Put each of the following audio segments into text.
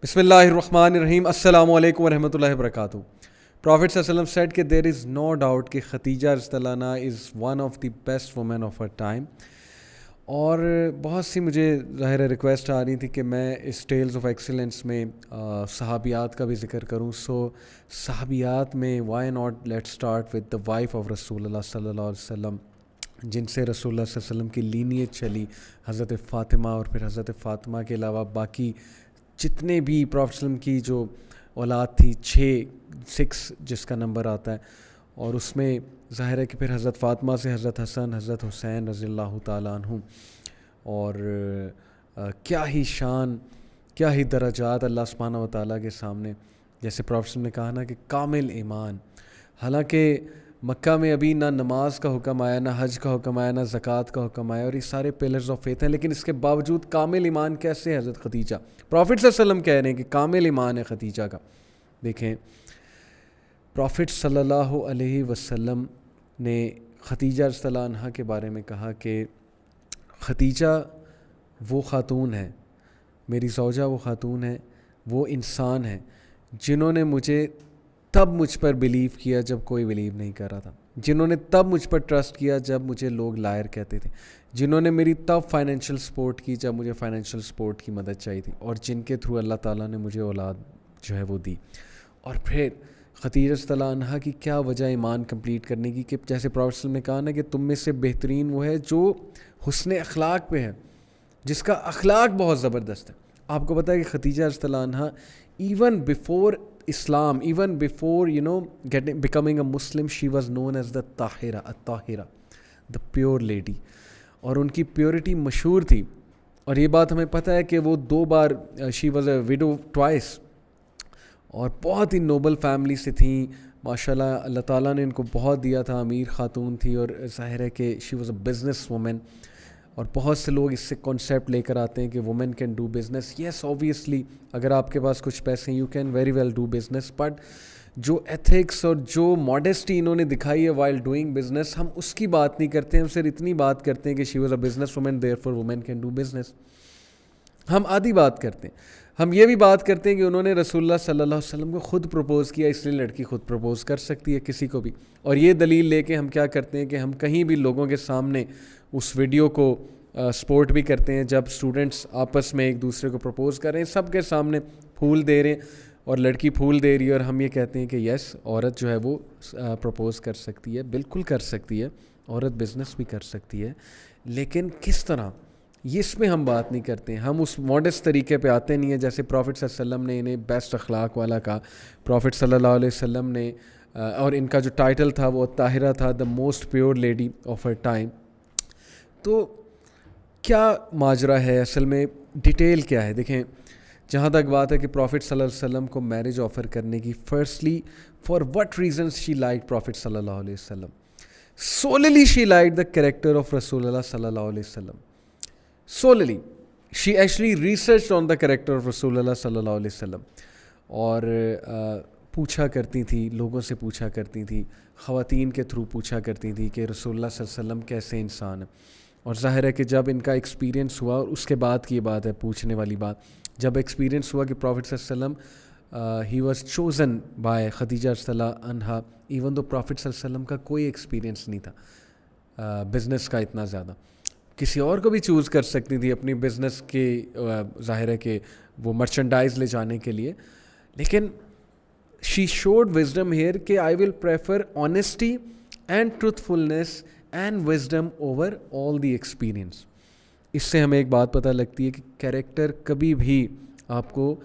بسم اللہ الرحمن الرحیم. السلام علیکم ورحمۃ اللہ وبرکاتہ. Prophet صلی اللہ علیہ وسلم said کہ there is no doubt کہ خدیجہ رضی اللہ عنہا is one of the best women of her time. اور بہت سی مجھے ظاہر ریکویسٹ آ رہی تھی کہ میں اس ٹیلز آف ایکسیلنس میں صحابیات کا بھی ذکر کروں. سو صحابیات میں why not let start with the wife of رسول اللہ صلی اللہ علیہ وسلم، جن سے رسول اللہ صلی اللہ علیہ وسلم کی لینیج چلی، حضرت فاطمہ. اور پھر حضرت فاطمہ کے علاوہ باقی جتنے بھی پروفیٹ صلی اللہ علیہ وسلم کی جو اولاد تھی، 6 جس کا نمبر آتا ہے، اور اس میں ظاہر ہے کہ پھر حضرت فاطمہ سے حضرت حسن، حضرت حسین رضی اللہ تعالیٰ عنہ. اور کیا ہی شان، کیا ہی درجات اللہ سبحانہ و تعالیٰ کے سامنے. جیسے پروفیٹ صلی اللہ علیہ وسلم نے کہا نا کہ کامل ایمان، حالانکہ مکہ میں ابھی نہ نماز کا حکم آیا، نہ حج کا حکم آیا، نہ زکوٰۃ کا حکم آیا، اور یہ سارے پلرز آف فیتھ ہیں، لیکن اس کے باوجود کامل ایمان کیسے حضرت خدیجہ؟ پروفیٹ صلی اللہ علیہ وسلم کہہ رہے ہیں کہ کامل ایمان ہے خدیجہ کا. دیکھیں، پروفیٹ صلی اللہ علیہ وسلم نے خدیجہ رضی اللہ عنہا کے بارے میں کہا کہ خدیجہ وہ خاتون ہے، میری زوجہ وہ خاتون ہے، وہ انسان ہے جنہوں نے مجھے تب مجھ پر بلیو کیا جب کوئی بلیو نہیں کر رہا تھا، جنہوں نے تب مجھ پر ٹرسٹ کیا جب مجھے لوگ لائر کہتے تھے، جنہوں نے میری تب فائنینشیل سپورٹ کی جب مجھے فائنینشیل سپورٹ کی مدد چاہیے تھی، اور جن کے تھرو اللہ تعالیٰ نے مجھے اولاد جو ہے وہ دی. اور پھر خدیجہ رضی اللہ عنہا کی کیا وجہ ایمان کمپلیٹ کرنے کی، کہ جیسے پروفیٹ صلی اللہ علیہ وسلم نے کہا نا کہ تم میں سے بہترین وہ ہے جو حسن اخلاق پہ ہے، جس کا اخلاق بہت زبردست ہے. آپ کو پتہ ہے کہ خدیجہ رضی اللہ عنہا even before Islam, even before becoming a Muslim, she was known as the Tahira, the pure lady. اور ان کی پیورٹی مشہور تھی، اور یہ بات ہمیں پتہ ہے کہ وہ 2 بار she was a widow twice، اور بہت ہی نوبل فیملی سے تھیں ماشاءاللہ. اللہ تعالیٰ نے ان کو بہت دیا تھا، امیر خاتون تھی، اور ظاہر ہے کہ she was a business woman. اور بہت سے لوگ اس سے کانسیپٹ لے کر آتے ہیں کہ women can do business. Yes obviously, اگر آپ کے پاس کچھ پیسے ہیں you can very well do business, but جو ایتھکس اور جو ماڈیسٹی انہوں نے دکھائی ہے وائل ڈوئنگ بزنس، ہم اس کی بات نہیں کرتے. ہم صرف اتنی بات کرتے ہیں کہ she was a business woman therefore women can do business. ہم آدھی بات کرتے ہیں. ہم یہ بھی بات کرتے ہیں کہ انہوں نے رسول اللہ صلی اللہ علیہ وسلم کو خود پروپوز کیا، اس لیے لڑکی خود پروپوز کر سکتی ہے کسی کو بھی. اور یہ دلیل لے کے ہم کیا کرتے ہیں کہ ہم کہیں بھی لوگوں کے سامنے اس ویڈیو کو سپورٹ بھی کرتے ہیں جب اسٹوڈنٹس آپس میں ایک دوسرے کو پروپوز کر رہے ہیں، سب کے سامنے پھول دے رہے ہیں، اور لڑکی پھول دے رہی ہے، اور ہم یہ کہتے ہیں کہ یس عورت جو ہے وہ پروپوز کر سکتی ہے. بالکل کر سکتی ہے، عورت بزنس بھی کر سکتی ہے، لیکن کس طرح، یہ اس میں ہم بات نہیں کرتے ہیں. ہم اس ماڈسٹ طریقے پہ آتے نہیں ہیں جیسے پروفیٹ صلی اللہ علیہ وسلم نے انہیں بیسٹ اخلاق والا کہا. پروفیٹ صلی اللہ علیہ وسلم نے اور ان کا جو ٹائٹل تھا وہ طاہرہ تھا، the most pure lady of her time. تو کیا ماجرا ہے اصل میں، ڈیٹیل کیا ہے؟ دیکھیں، جہاں تک بات ہے کہ پروفیٹ صلی اللہ علیہ وسلم کو میرج آفر کرنے کی، firstly for what reasons she like prophet صلی اللہ علیہ وسلم. Solely she like the character of رسول اللہ صلی اللہ علیہ وسلم. Solely she actually research on the character of رسول اللہ صلی اللہ علیہ وسلم. اور پوچھا کرتی تھی، لوگوں سے پوچھا کرتی تھی، خواتین کے تھرو پوچھا کرتی تھی کہ رسول اللہ صلی اللہ علیہ وسلم کیسے انسان ہے. اور ظاہر ہے کہ جب ان کا ایکسپیرینس ہوا، اور اس کے بعد کی یہ بات ہے پوچھنے والی بات، جب ایکسپیرینس ہوا کہ پروفیٹ صلی اللہ علیہ وسلم he was chosen by Khadija رضی اللہ عنہا، ایون دو پروفیٹ صلی اللہ علیہ وسلم کا کوئی ایکسپیرینس نہیں تھا بزنس کا اتنا زیادہ. کسی اور کو بھی چوز کر سکتی تھی اپنی بزنس کے، ظاہر ہے کہ وہ مرچنڈائز لے جانے کے لیے، لیکن شی شوڈ وزڈم ہیئر کہ I will prefer honesty and truthfulness and wisdom over all the experience. اس سے ہمیں ایک بات پتہ لگتی ہے کہ کریکٹر کبھی بھی آپ کو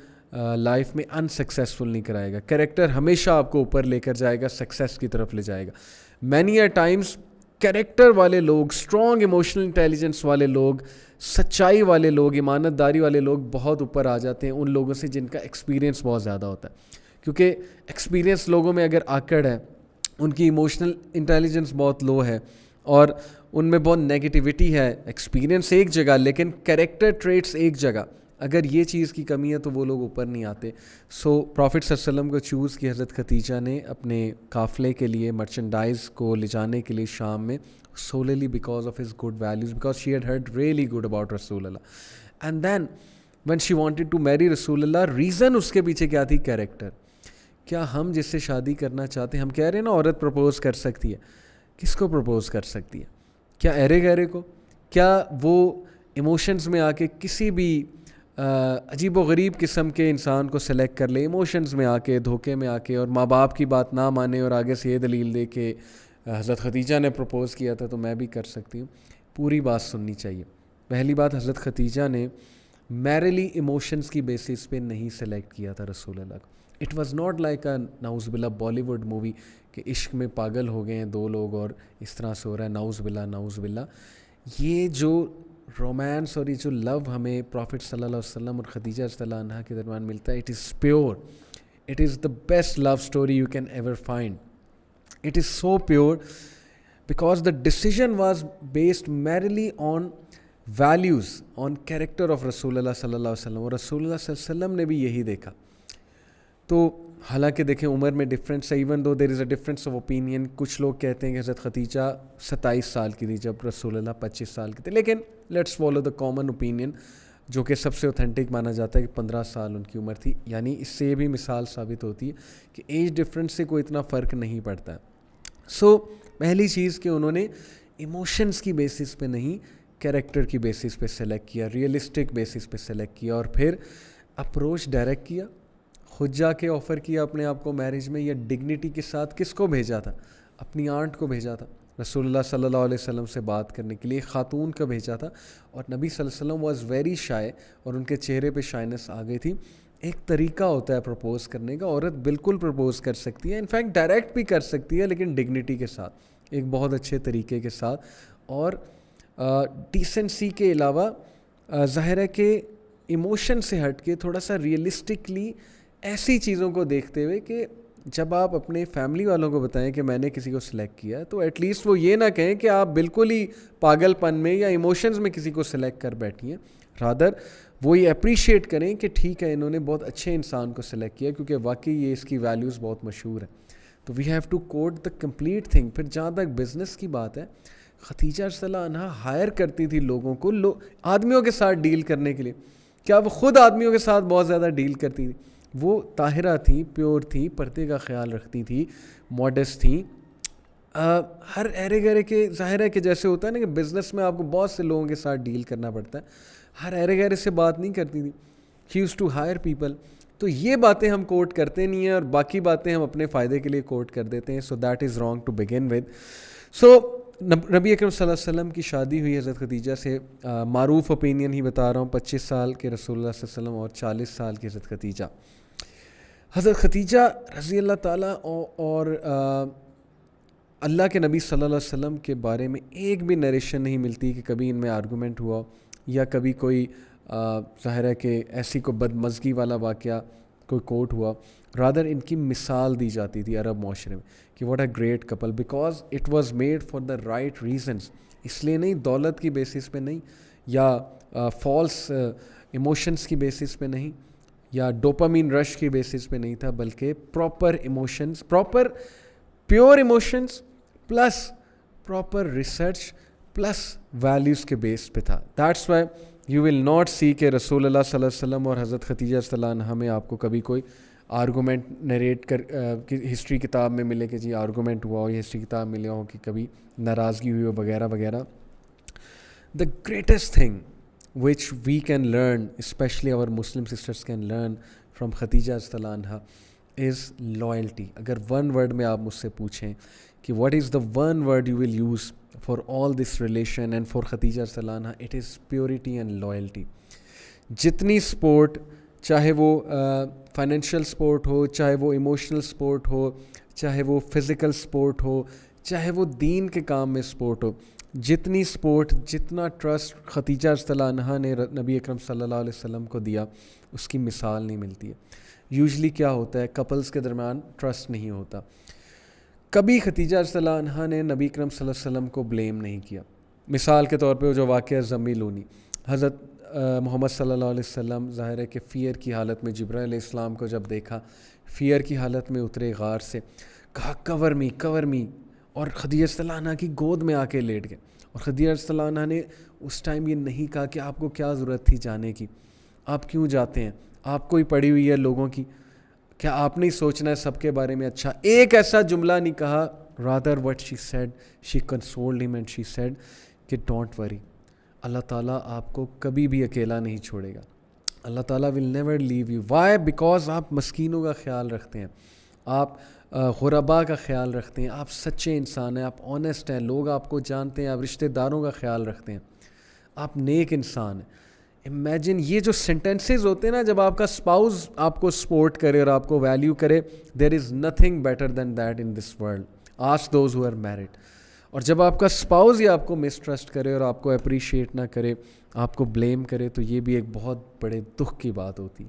لائف میں انسکسیسفل نہیں کرائے گا. کریکٹر ہمیشہ آپ کو اوپر لے کر جائے گا، سکسیس کی طرف لے جائے گا. مینی اے ٹائمز کریکٹر والے لوگ، اسٹرانگ ایموشنل انٹیلیجنس والے لوگ، سچائی والے لوگ، ایمانت داری والے لوگ بہت اوپر آ جاتے ہیں ان لوگوں سے جن کا ایکسپیرینس بہت زیادہ ہوتا ہے. کیونکہ ایکسپیرینس لوگوں میں اگر آکڑ ہے، ان کی ایموشنل انٹیلیجنس بہت لو ہے، اور ان میں بہت نیگیٹیوٹی ہے، ایکسپیرینس ایک جگہ لیکن کریکٹر ٹریٹس ایک جگہ، اگر یہ چیز کی کمی ہے تو وہ لوگ اوپر نہیں آتے. سو پروفیٹ صلی اللہ علیہ وسلم کو چوز کی حضرت خدیجہ نے اپنے قافلے کے لیے، مرچنڈائز کو لے جانے کے لیے شام میں، solely because of his good values, because she had heard really good about رسول اللہ. And then when she wanted to marry رسول اللہ. ریزن اس کے پیچھے کیا تھی؟ کیریکٹر. کیا ہم جس سے شادی کرنا چاہتے ہیں، ہم کہہ رہے ہیں نا عورت پرپوز کر سکتی ہے، کس کو پرپوز کر سکتی ہے؟ کیا ایرے گہرے کو؟ کیا وہ ایموشنز میں آ کے کسی بھی عجیب و غریب قسم کے انسان کو سلیکٹ کر لے، ایموشنز میں آ کے، دھوکے میں آ کے، اور ماں باپ کی بات نہ مانے اور آگے سے یہ دلیل دے کہ حضرت خدیجہ نے پرپوز کیا تھا تو میں بھی کر سکتی ہوں؟ پوری بات سننی چاہیے. پہلی بات، حضرت خدیجہ نے میرلی ایموشنز کی بیسس پہ نہیں سلیکٹ کیا تھا رسول اللہ کو. It was not like a نعوذ باللہ بالی ووڈ مووی کہ عشق میں پاگل ہو گئے ہیں دو لوگ اور اس طرح سے ہو رہا ہے. نعوذ باللہ نعوذ باللہ. یہ جو رومانس اور یہ جو لو ہمیں پرافٹ صلی اللہ علیہ وسلم اور خدیجہ رضی اللہ عنہا کے درمیان ملتا ہے، it is pure. It is the best love story you can ever find. It is so pure because the decision was based merely on values, on character of رسول اللہ صلی اللہ علیہ وسلم. اور رسول اللہ صلی اللہ علیہ وسلم نے بھی یہی دیکھا. تو حالانکہ دیکھیں عمر میں ڈفرینس ہے، even though there is a difference of opinion. کچھ لوگ کہتے ہیں کہ حضرت خدیجہ 27 سال کی تھی جب رسول اللہ 25 سال کے تھے، لیکن let's follow the common opinion جو کہ سب سے اوتھینٹک مانا جاتا ہے کہ 15 سال ان کی عمر تھی. یعنی اس سے یہ بھی مثال ثابت ہوتی ہے کہ ایج ڈفرینس سے کوئی اتنا فرق نہیں پڑتا ہے. سو پہلی چیز کہ انہوں نے ایموشنس کی بیسس پہ نہیں، کیریکٹر کی بیسس پہ سلیکٹ کیا، ریئلسٹک بیسس پہ سلیکٹ کیا. اور پھر اپروچ ڈائریکٹ کیا، خود جا کے آفر کیا اپنے آپ کو میرج میں، یا ڈگنیٹی کے ساتھ کس کو بھیجا تھا؟ اپنی آنٹ کو بھیجا تھا رسول اللہ صلی اللہ علیہ وسلم سے بات کرنے کے لیے، خاتون کا بھیجا تھا. اور نبی صلی اللہ علیہ وسلم واز ویری شائے، اور ان کے چہرے پہ شائنس آ گئی تھی. ایک طریقہ ہوتا ہے پرپوز کرنے کا. عورت بالکل پرپوز کر سکتی ہے، انفیکٹ ڈائریکٹ بھی کر سکتی ہے، لیکن ڈگنیٹی کے ساتھ، ایک بہت اچھے طریقے کے ساتھ. اور ڈیسنسی کے علاوہ ظاہر ہے کہ ایموشن سے ہٹ کے تھوڑا سا ریئلسٹکلی ایسی چیزوں کو دیکھتے ہوئے کہ جب آپ اپنے فیملی والوں کو بتائیں کہ میں نے کسی کو سلیکٹ کیا ہے تو ایٹ لیسٹ وہ یہ نہ کہیں کہ آپ بالکل ہی پاگل پن میں یا ایموشنز میں کسی کو سلیکٹ کر بیٹھی ہیں. رادر وہ یہ اپریشیٹ کریں کہ ٹھیک ہے انہوں نے بہت اچھے انسان کو سلیکٹ کیا کیونکہ واقعی یہ اس کی ویلیوز بہت مشہور ہیں. تو we have to quote the complete thing. پھر جہاں تک بزنس کی بات ہے، خدیجہ رضی اللہ عنہا ہائر کرتی تھی لوگوں کو آدمیوں کے ساتھ ڈیل کرنے کے لیے. کیا وہ خود آدمیوں کے ساتھ بہت زیادہ ڈیل کرتی تھی؟ وہ طاہرہ تھی، پیور تھی، پردے کا خیال رکھتی تھی، ماڈسٹ تھیں. ہر ایرے گہرے کے ظاہر ہے کہ جیسے ہوتا ہے نا کہ بزنس میں آپ کو بہت سے لوگوں کے ساتھ ڈیل کرنا پڑتا ہے، ہر ایرے گہرے سے بات نہیں کرتی تھی. She used to hire people. تو یہ باتیں ہم کوٹ کرتے نہیں ہیں اور باقی باتیں ہم اپنے فائدے کے لیے کوٹ کر دیتے ہیں. So that is wrong to begin with. So نبی اکرم صلی اللہ علیہ وسلم کی شادی ہوئی حضرت خدیجہ سے. معروف اوپینین ہی بتا رہا ہوں، 25 سال کے رسول اللہ صلی اللہ علیہ وسلم اور 40 سال کی حضرت خدیجہ. حضرت خدیجہ رضی اللہ تعالیٰ اور اللہ کے نبی صلی اللہ علیہ وسلم کے بارے میں ایک بھی نریشن نہیں ملتی کہ کبھی ان میں آرگومنٹ ہوا یا کبھی کوئی ظاہر ہے کہ ایسی کوئی بدمزگی والا واقعہ کوئی کوٹ ہوا. رادر ان کی مثال دی جاتی تھی عرب معاشرے میں کہ what a great couple, because it was made for the right reasons. اس لیے نہیں، دولت کی بیسس پہ نہیں، یا فالس ایموشنس کی بیسس پہ نہیں، یا ڈوپامین رش کی بیسس پہ نہیں تھا، بلکہ proper emotions, proper pure emotions plus proper research plus values کے بیس پہ تھا. That's why you will not see کہ رسول اللہ صلی اللہ علیہ وسلم اور حضرت خدیجہ رضی اللہ عنہا میں آپ کو کبھی کوئی آرگومنٹ نریٹ کر ہسٹری کتاب میں ملے کہ جی آرگومنٹ ہوا ہو، یا ہسٹری کتاب ملے ہو کہ کبھی ناراضگی ہوئی ہو وغیرہ وغیرہ. The greatest thing which we can learn, especially our Muslim sisters can learn from Khadija رضی اللہ عنہا is loyalty. اگر one word میں آپ مجھ سے پوچھیں کہ what is the one word you will use for all this relation and for Khadija رضی اللہ عنہا, it is purity and loyalty. جتنی سپورٹ، چاہے وہ فائنینشیل سپورٹ ہو، چاہے وہ ایموشنل سپورٹ ہو، چاہے وہ فزیکل سپورٹ ہو، چاہے وہ دین کے کام میں سپورٹ ہو، جتنی سپورٹ، جتنا ٹرسٹ خدیجہ رضی اللہ عنہا نے نبی اکرم صلی اللہ علیہ وسلم کو دیا، اس کی مثال نہیں ملتی ہے. یوزلی کیا ہوتا ہے، کپلز کے درمیان ٹرسٹ نہیں ہوتا. کبھی خدیجہ رضی اللہ عنہا نے نبی اکرم صلی اللہ علیہ وسلم کو بلیم نہیں کیا. مثال کے طور پہ وہ جو واقعہ زمی لونی، حضرت محمد صلی اللہ علیہ وسلم ظاہر ہے کہ فیئر کی حالت میں جبرائیل علیہ السلام کو جب دیکھا، فیئر کی حالت میں اترے غار سے، کہا کور می، اور خدیجہ رضی اللہ عنہا کی گود میں آ کے لیٹ گئے. اور خدیجہ رضی اللہ عنہا نے اس ٹائم یہ نہیں کہا کہ آپ کو کیا ضرورت تھی جانے کی. آپ کیوں جاتے ہیں؟ آپ کو ہی پڑی ہوئی ہے لوگوں کی، کیا آپ نہیں سوچنا ہے سب کے بارے میں اچھا؟ ایک ایسا جملہ نہیں کہا. rather what she said, she consoled him and she said کہ ڈونٹ وری، اللہ تعالیٰ آپ کو کبھی بھی اکیلا نہیں چھوڑے گا. اللہ تعالیٰ will never leave you. Why? Because آپ مسکینوں کا خیال رکھتے ہیں، آپ غربا کا خیال رکھتے ہیں، آپ سچے انسان ہیں، آپ آنیسٹ ہیں، لوگ آپ کو جانتے ہیں، آپ رشتہ داروں کا خیال رکھتے ہیں، آپ نیک انسان ہیں. امیجن یہ جو سینٹینسز ہوتے ہیں نا، جب آپ کا اسپاؤز آپ کو سپورٹ کرے اور آپ کو ویلیو کرے، there is nothing better than that in this world. Ask those who are married. اور جب آپ کا اسپاؤز ہی آپ کو مسٹرسٹ کرے اور آپ کو اپریشیٹ نہ کرے، آپ کو بلیم کرے، تو یہ بھی ایک بہت بڑے دکھ کی بات ہوتی ہے.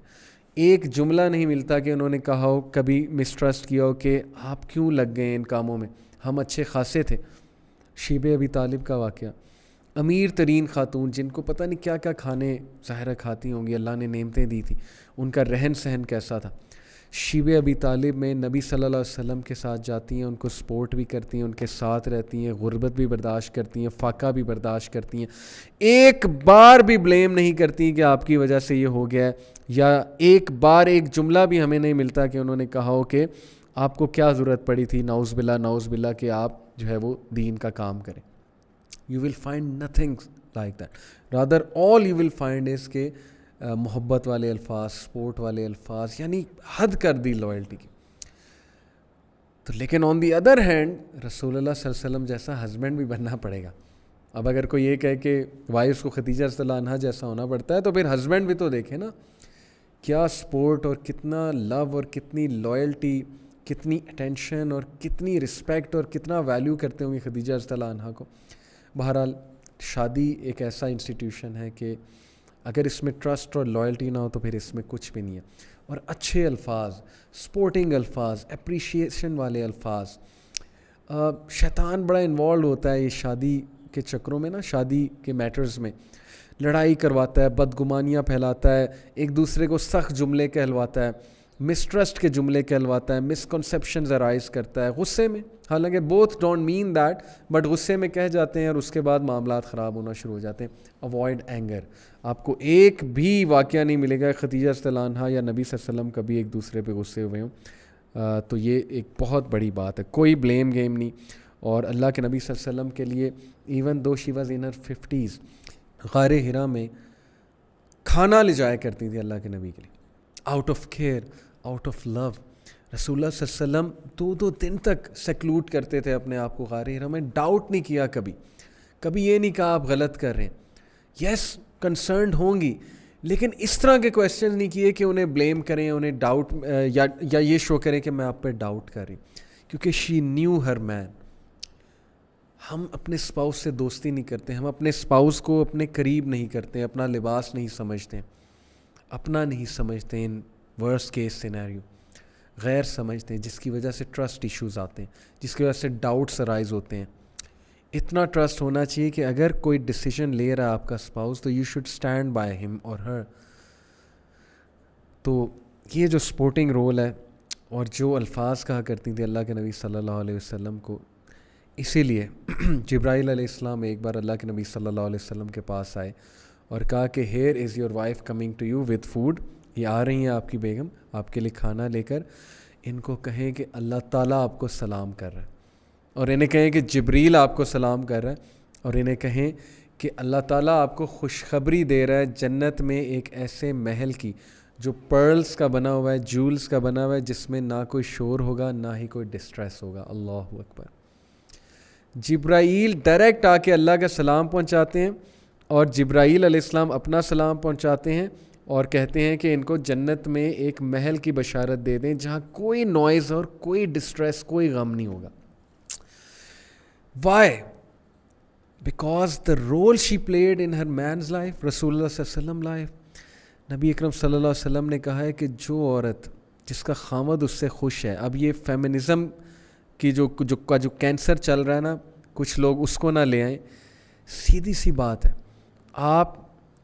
ایک جملہ نہیں ملتا کہ انہوں نے کہا ہو، کبھی مسٹرسٹ کیا ہو کہ آپ کیوں لگ گئے ان کاموں میں، ہم اچھے خاصے تھے. شیب ابی طالب کا واقعہ، امیر ترین خاتون جن کو پتہ نہیں کیا کیا کھانے ظاہرہ کھاتی ہوں گی، اللہ نے نعمتیں دی تھیں، ان کا رہن سہن کیسا تھا. شیب ابی طالب میں نبی صلی اللہ علیہ وسلم کے ساتھ جاتی ہیں، ان کو سپورٹ بھی کرتی ہیں، ان کے ساتھ رہتی ہیں، غربت بھی برداشت کرتی ہیں، فاقہ بھی برداشت کرتی ہیں. ایک بار بھی بلیم نہیں کرتی کہ آپ کی وجہ سے یہ ہو گیا ہے، یا ایک بار ایک جملہ بھی ہمیں نہیں ملتا کہ انہوں نے کہا ہو کہ آپ کو کیا ضرورت پڑی تھی، نعوذ باللہ کہ آپ جو ہے وہ دین کا کام کریں. You will find nothing like that. Rather all you will find is کہ محبت والے الفاظ، سپورٹ والے الفاظ، یعنی حد کر دی لائلٹی کی. تو لیکن آن دی ادر ہینڈ رسول اللہ صلی اللہ علیہ وسلم جیسا ہسبینڈ بھی بننا پڑے گا. اب اگر کوئی یہ کہے کہ وائف کو خدیجہ رضی اللہ عنہا جیسا ہونا پڑتا ہے، تو پھر ہسبینڈ بھی تو دیکھے نا، کیا سپورٹ اور کتنا لو اور کتنی لائلٹی، کتنی اٹینشن اور کتنی رسپیکٹ اور کتنا ویلیو کرتے ہوں گے خدیجہ رضی اللہ عنہا کو. بہرحال شادی ایک ایسا انسٹیٹیوشن ہے کہ اگر اس میں ٹرسٹ اور لائلٹی نہ ہو تو پھر اس میں کچھ بھی نہیں ہے. اور اچھے الفاظ، سپورٹنگ الفاظ، اپریشیشن والے الفاظ. شیطان بڑا انوالوڈ ہوتا ہے یہ شادی کے چکروں میں نا، شادی کے میٹرز میں لڑائی کرواتا ہے، بدگمانیاں پھیلاتا ہے، ایک دوسرے کو سخت جملے کہلواتا ہے، مسٹرسٹ کے جملے کہلواتا ہے، مسکنسیپشنز ارائز کرتا ہے غصے میں. حالانکہ both don't mean that, but غصے میں کہہ جاتے ہیں اور اس کے بعد معاملات خراب ہونا شروع ہو جاتے ہیں. Avoid anger. آپ کو ایک بھی واقعہ نہیں ملے گا خدیجہ رضی اللہ عنہا یا نبی صلی اللہ علیہ وسلم کبھی ایک دوسرے پہ غصے ہوئے ہوں. تو یہ ایک بہت بڑی بات ہے، کوئی بلیم گیم نہیں. اور اللہ کے نبی صلی اللہ علیہ وسلم کے لیے even though she was in Hare 50s، غار حرا میں کھانا لے جایا کرتی تھی اللہ کے نبی کے لیے، out of care, out of love. رسول اللہ صلی اللہ علیہ وسلم 2 دن تک سیکلوٹ کرتے تھے اپنے آپ کو غار حرا میں. ڈاؤٹ نہیں کیا کبھی یہ نہیں کہا آپ غلط کر رہے ہیں. یس کنسرنڈ ہوں گی، لیکن اس طرح کے کویسچن نہیں کیے کہ انہیں بلیم کریں، انہیں ڈاؤٹ یا یہ شو کریں کہ میں آپ پہ ڈاؤٹ کر رہی، کیونکہ شی نیو ہر مین. ہم اپنے اسپاؤس سے دوستی نہیں کرتے، ہم اپنے اسپاؤس کو اپنے قریب نہیں کرتے، اپنا لباس نہیں سمجھتے، اپنا نہیں سمجھتے. ان ورسٹ کیس سینیریو غیر سمجھتے ہیں، جس کی وجہ سے ٹرسٹ ایشوز آتے ہیں، جس کی وجہ سے ڈاؤٹس ارائز ہوتے ہیں. اتنا ٹرسٹ ہونا چاہیے کہ اگر کوئی ڈیسیجن لے رہا ہے آپ کا اسپاؤس، تو یو شوڈ اسٹینڈ بائی ہم اور ہر. تو یہ جو سپورٹنگ رول ہے اور جو الفاظ کہا کرتی تھی اللہ کے نبی صلی اللہ علیہ وسلم کو، اسی لیے جبرائیل علیہ السلام ایک بار اللہ کے نبی صلی اللہ علیہ وسلم کے پاس آئے اور کہا کہ here is your wife coming to you with food. یہ آ رہی ہیں آپ کی بیگم آپ کے لیے کھانا لے کر، ان کو کہیں کہ اللہ تعالیٰ آپ کو سلام کر رہا ہے، اور انہیں کہیں کہ جبریل آپ کو سلام کر رہا ہے، اور انہیں کہیں کہ اللہ تعالیٰ آپ کو خوشخبری دے رہا ہے جنت میں ایک ایسے محل کی جو پرلز کا بنا ہوا ہے، جولز کا بنا ہوا ہے، جس میں نہ کوئی شور ہوگا نہ ہی کوئی ڈسٹریس ہوگا. اللہ اکبر. جبرائیل ڈائریکٹ آ کے اللہ کا سلام پہنچاتے ہیں، اور جبرائیل علیہ السلام اپنا سلام پہنچاتے ہیں اور کہتے ہیں کہ ان کو جنت میں ایک محل کی بشارت دے دیں جہاں کوئی نوائز اور کوئی ڈسٹریس، کوئی غم نہیں ہوگا. Why? Because the role she played in her man's life, رسول اللہ صلی اللہ علیہ وسلم لائف. نبی اکرم صلی اللہ علیہ وسلم نے کہا ہے کہ جو عورت جس کا خامد اس سے خوش ہے، اب یہ فیمنزم کی جو کینسر چل رہا ہے نا، کچھ لوگ اس کو نہ لے آئیں. سیدھی سی بات ہے، آپ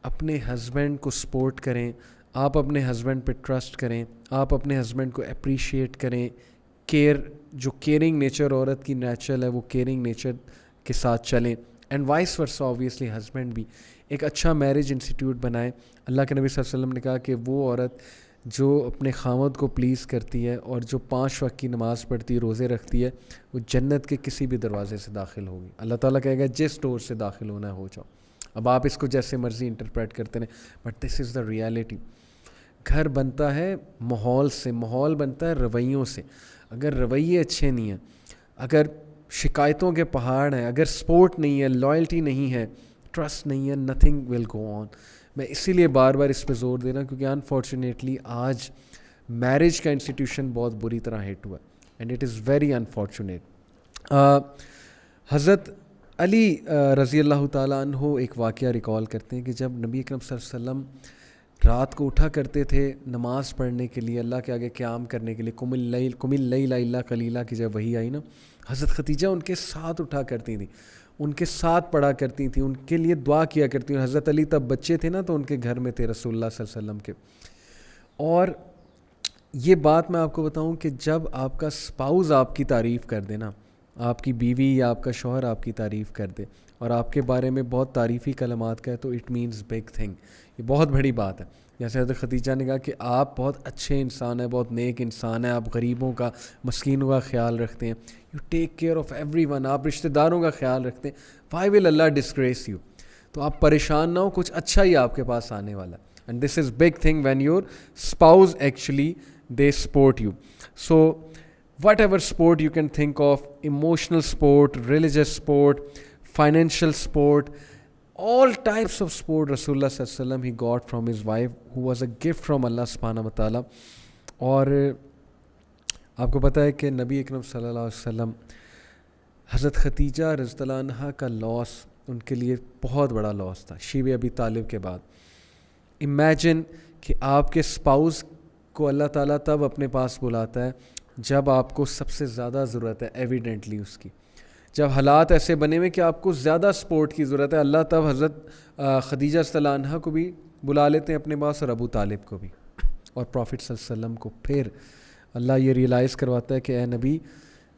اپنے ہسبینڈ کو سپورٹ کریں، آپ اپنے ہسبینڈ پہ ٹرسٹ کریں، آپ اپنے ہسبینڈ کو اپریشیٹ کریں. جو کیئرنگ نیچر عورت کی نیچرل ہے، وہ کیئرنگ نیچر کے ساتھ چلیں، and vice versa obviously husband بھی ایک اچھا میرج انسٹیٹیوٹ بنائے. اللہ کے نبی صلی اللہ علیہ وسلم نے کہا کہ وہ عورت جو اپنے خاوند کو پلیز کرتی ہے اور جو 5 وقت کی نماز پڑھتی ہے, روزے رکھتی ہے, وہ جنت کے کسی بھی دروازے سے داخل ہوگی. اللہ تعالیٰ کہے گا جس ڈور سے داخل ہونا ہے ہو جاؤ. اب آپ اس کو جیسے مرضی انٹرپریٹ کرتے ہیں, but this is the reality. گھر بنتا ہے ماحول سے, ماحول بنتا ہے رویوں سے. اگر رویے اچھے نہیں ہیں, اگر شکایتوں کے پہاڑ ہیں, اگر سپورٹ نہیں ہے, لائلٹی نہیں ہے, ٹرسٹ نہیں ہے, نتھنگ ول گو آن. میں اسی لیے بار بار اس پہ زور دے رہا ہوں کیونکہ انفارچونیٹلی آج میرج کا انسٹیٹیوشن بہت بری طرح ہٹ ہوا ہے, and it is very unfortunate. حضرت علی رضی اللہ تعالیٰ عنہ ایک واقعہ ریکال کرتے ہیں کہ جب نبی اکرم صلی اللہ علیہ وسلم رات کو اٹھا کرتے تھے نماز پڑھنے کے لیے, اللہ کے آگے قیام کرنے کے لیے, قم اللیل الا قلیلا کی جب وحی آئی نا, حضرت ختیجہ ان کے ساتھ اٹھا کرتی تھیں, ان کے ساتھ پڑھا کرتی تھیں, ان کے لیے دعا کیا کرتی تھیں. حضرت علی تب بچے تھے نا, تو ان کے گھر میں تھے رسول اللہ صلی اللہ علیہ وسلم کے. اور یہ بات میں آپ کو بتاؤں کہ جب آپ کا اسپاؤز آپ کی تعریف کر دے نا, آپ کی بیوی یا آپ کا شوہر آپ کی تعریف کر دے اور آپ کے بارے میں بہت تعریفی کلمات کہے, تو اٹ مینز بگ تھنگ. یہ بہت بڑی بات ہے. جیسے حضرت خدیجہ نے کہا کہ آپ بہت اچھے انسان ہیں, بہت نیک انسان ہیں, آپ غریبوں کا, مسکینوں کا خیال رکھتے ہیں, you take care of everyone, آپ رشتہ داروں کا خیال رکھتے ہیں. Why will Allah disgrace you? تو آپ پریشان نہ ہو, کچھ اچھا ہی آپ کے پاس آنے والا ہے. And this is big thing when your spouse actually they support you. So what ever support you can think of, emotional support, religious support, financial support, all types of support Rasulullah sallallahu alaihi wasallam he got from his wife, who was a gift from Allah subhanahu wa ta'ala. اور آپ کو پتہ ہے کہ نبی اکرم صلی اللہ علیہ وسلم, حضرت ختیجہ رضی اللہ عنہا کا لاس ان کے لیے بہت بڑا لاس تھا شیب ابی طالب کے بعد. امیجن کہ آپ کے اسپاؤس کو اللہ تعالیٰ تب اپنے پاس بلاتا ہے جب آپ کو سب سے زیادہ ضرورت ہے, ایویڈنٹلی اس کی, جب حالات ایسے بنے ہوئے کہ آپ کو زیادہ سپورٹ کی ضرورت ہے. اللہ تب حضرت خدیجہ صلی اللہ عنہ کو بھی بلا لیتے ہیں اپنے پاس, اور ابو طالب کو بھی, اور پروفٹ صلی اللہ علیہ وسلم کو. پھر اللہ یہ ریئلائز کرواتا ہے کہ اے نبی,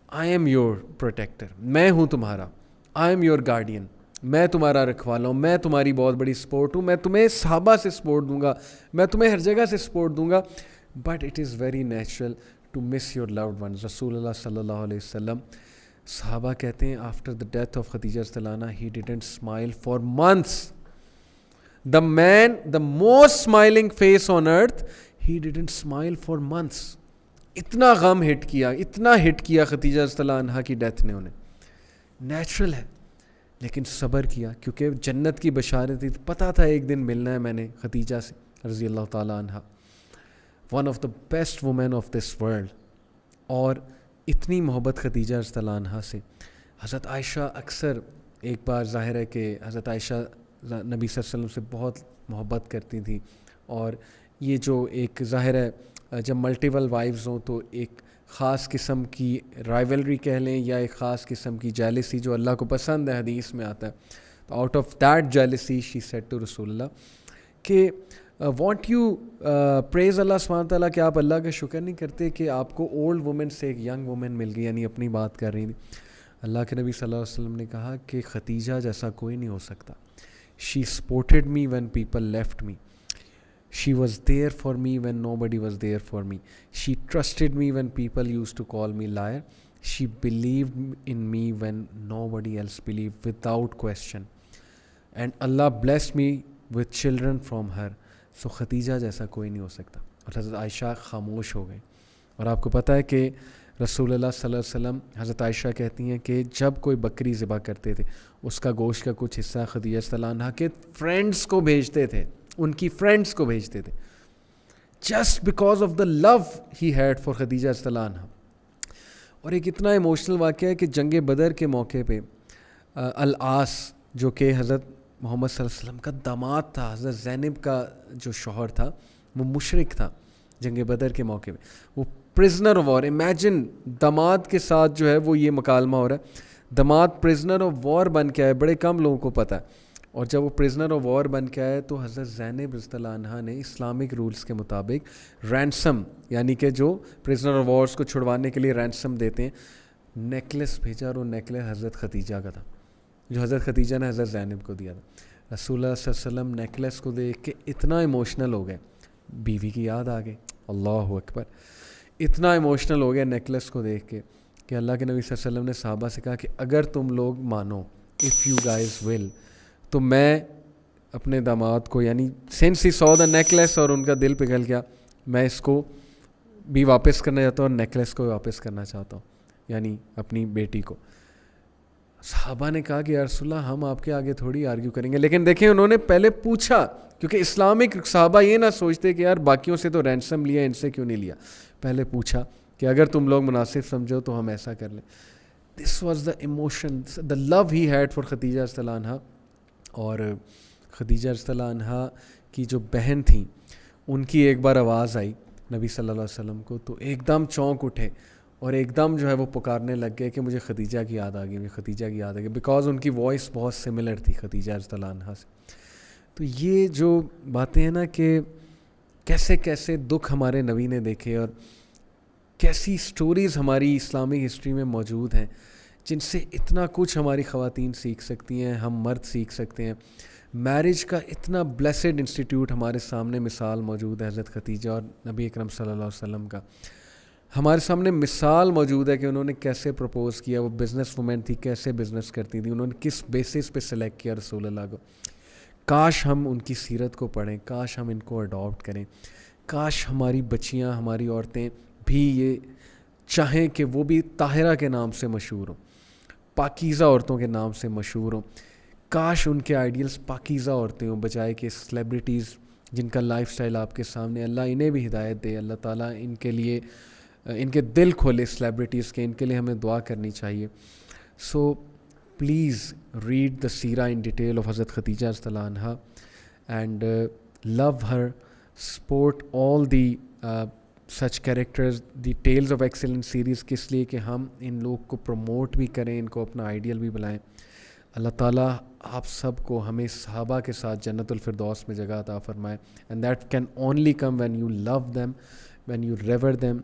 آئی ایم یور پروٹیکٹر, میں ہوں تمہارا, آئی ایم یور گارڈین, میں تمہارا رکھوالا ہوں, میں تمہاری بہت بڑی سپورٹ ہوں, میں تمہیں صحابہ سے سپورٹ دوں گا, میں تمہیں ہر جگہ سے سپورٹ دوں گا. But it is very natural to miss your loved ones. رسول اللہ صلی اللہ علیہ وسلم, صحابہ کہتے ہیں after the death of Khadija رضی اللہ عنہا he didn't smile for months. The man, the most smiling face on earth, he didn't smile for months. اتنا غم ہٹ کیا, اتنا ہٹ کیا خدیجہ رضی اللہ عنہا کی ڈیتھ نے انہیں. نیچرل ہے, لیکن صبر کیا کیونکہ جنت کی بشارت تھی. پتہ تھا ایک دن ملنا ہے میں نے خدیجہ سے رضی اللہ تعالیٰ عنہا, one of the best women of this world. اور اتنی محبت خدیجہ رضی اللہ عنہا سے. حضرت عائشہ اکثر, ایک بار ظاہر ہے کہ حضرت عائشہ نبی صلی اللہ علیہ وسلم سے بہت محبت کرتی تھیں, اور یہ جو ایک ظاہر ہے جب ملٹیپل وائفز ہوں تو ایک خاص قسم کی رائیولری کہہ لیں یا ایک خاص قسم کی جیلسی جو اللہ کو پسند ہے, حدیث میں آتا ہے. تو out of that jealousy she said to رسول اللہ کہ وانٹ یو پریز اللہ سبحانہ تعالیٰ, کہ آپ اللہ کا شکر نہیں کرتے کہ آپ کو اولڈ وومن سے ایک ینگ وومن مل گئی, یعنی اپنی بات کر رہی تھی. اللہ کے نبی صلی اللہ علیہ وسلم نے کہا کہ ختیجہ جیسا کوئی نہیں ہو سکتا. She supported me when people left me, she was there for me when nobody was there for me, she trusted me when people used to call me liar, she believed in me when nobody else believe without question, and Allah blessed me with children from her. So Khadija جیسا کوئی نہیں ہو سکتا. اور حضرت عائشہ خاموش ہو گئی. اور آپ کو پتہ ہے کہ رسول اللہ صلی اللہ علیہ وسلم, حضرت عائشہ کہتی ہیں کہ جب کوئی بکری ذبح کرتے تھے اس کا گوشت کا کچھ حصہ خدیجہ صلی اللہ عنہ کے فرینڈس کو بھیجتے تھے, ان کی فرینڈس کو بھیجتے تھے, just because of the love he had for Khadija صلی اللہ عنہ. اور ایک اتنا ایموشنل واقعہ ہے کہ جنگ بدر کے موقع پہ العاص جو کہ حضرت محمد صلی اللہ علیہ وسلم کا داماد تھا, حضرت زینب کا جو شوہر تھا وہ مشرک تھا. جنگ بدر کے موقع پہ وہ پرزنر آف وار, امیجن داماد کے ساتھ جو ہے وہ یہ مکالمہ ہو رہا ہے, داماد پرزنر آف وار بن کے آئے, بڑے کم لوگوں کو پتہ ہے. اور جب وہ پرزنر آف وار بن کے آئے تو حضرت زینب رضی اللہ عنہا نے اسلامک رولز کے مطابق رینسم, یعنی کہ جو پرزنر آف وارز کو چھڑوانے کے لیے رینسم دیتے ہیں, نیکلس بھیجا, اور وہ نیکلس حضرت ختیجہ کا تھا. جو حضرت خدیجہ نے حضرت زینب کو دیا تھا. رسول اللہ صلی اللہ علیہ وسلم نیکلیس کو دیکھ کے اتنا ایموشنل ہو گئے, بیوی کی یاد آ گئی, اللہ اکبر, اتنا ایموشنل ہو گیا نیکلیس کو دیکھ کے کہ اللہ کے نبی صلی اللہ علیہ وسلم نے صحابہ سے کہا کہ اگر تم لوگ مانو, اف یو گائز ول, تو میں اپنے داماد کو, یعنی since he so the necklace اور ان کا دل پگھل گیا, میں اس کو بھی واپس کرنا چاہتا ہوں اور نیکلیس کو واپس کرنا چاہتا ہوں, یعنی اپنی بیٹی کو. صحابہ نے کہا کہ یا رسول اللہ ہم آپ کے آگے تھوڑی آرگیو کریں گے, لیکن دیکھیں انہوں نے پہلے پوچھا, کیونکہ اسلامک صحابہ یہ نہ سوچتے کہ یار باقیوں سے تو رینسم لیا, ان سے کیوں نہیں لیا, پہلے پوچھا کہ اگر تم لوگ مناسب سمجھو تو ہم ایسا کر لیں. This was the emotion, the love he had for Khadija رضی اللہ عنہا. اور خدیجہ رضی اللہ عنہا کی جو بہن تھیں, ان کی ایک بار آواز آئی نبی صلی اللہ علیہ وسلم کو, تو ایک دم چونک اٹھے اور ایک دم جو ہے وہ پکارنے لگ گئے کہ مجھے خدیجہ کی یاد آ گئی, مجھے خدیجہ کی یاد آ گئی, بیکاز ان کی وائس بہت سملر تھی خدیجہ رضی اللہ عنہا سے. تو یہ جو باتیں ہیں نا کہ کیسے کیسے دکھ ہمارے نبی نے دیکھے اور کیسی سٹوریز ہماری اسلامک ہسٹری میں موجود ہیں جن سے اتنا کچھ ہماری خواتین سیکھ سکتی ہیں, ہم مرد سیکھ سکتے ہیں. میرج کا اتنا بلیسڈ انسٹیٹیوٹ ہمارے سامنے مثال موجود ہے حضرت خدیجہ اور نبی اکرم صلی اللہ علیہ وسلم کا. ہمارے سامنے مثال موجود ہے کہ انہوں نے کیسے پرپوز کیا, وہ بزنس وومن تھی, کیسے بزنس کرتی تھی, انہوں نے کس بیسس پہ سلیکٹ کیا رسول اللہ کو. کاش ہم ان کی سیرت کو پڑھیں, کاش ہم ان کو اڈاپٹ کریں, کاش ہماری بچیاں, ہماری عورتیں بھی یہ چاہیں کہ وہ بھی طاہرہ کے نام سے مشہور ہوں, پاکیزہ عورتوں کے نام سے مشہور ہوں. کاش ان کے آئیڈیلز پاکیزہ عورتیں ہوں بجائے کہ سیلیبریٹیز جن کا لائف سٹائل آپ کے سامنے. اللہ انہیں بھی ہدایت دے, اللہ تعالیٰ ان کے لیے ان کے دل کھولے سیلیبریٹیز کے, ان کے لیے ہمیں دعا کرنی چاہیے. So please read the seerah in detail of Hazrat Khadija رضی اللہ عنہا and love her, support all the such characters, the tales of excellent series, کس لیے کہ ہم ان لوگ کو پروموٹ بھی کریں, ان کو اپنا آئیڈیل بھی بنائیں. اللہ تعالیٰ آپ سب کو ہمیں صحابہ کے ساتھ جنت الفردوس میں جگہ عطا فرمائے, and that can only come when you love them, when you revere them,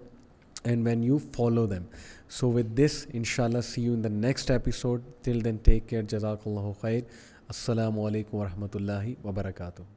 and when you follow them. So with this, inshallah, see you in the next episode. Till then, take care. Jazakallahu khair. Assalamu alaikum wa rahmatullahi wa barakatuh.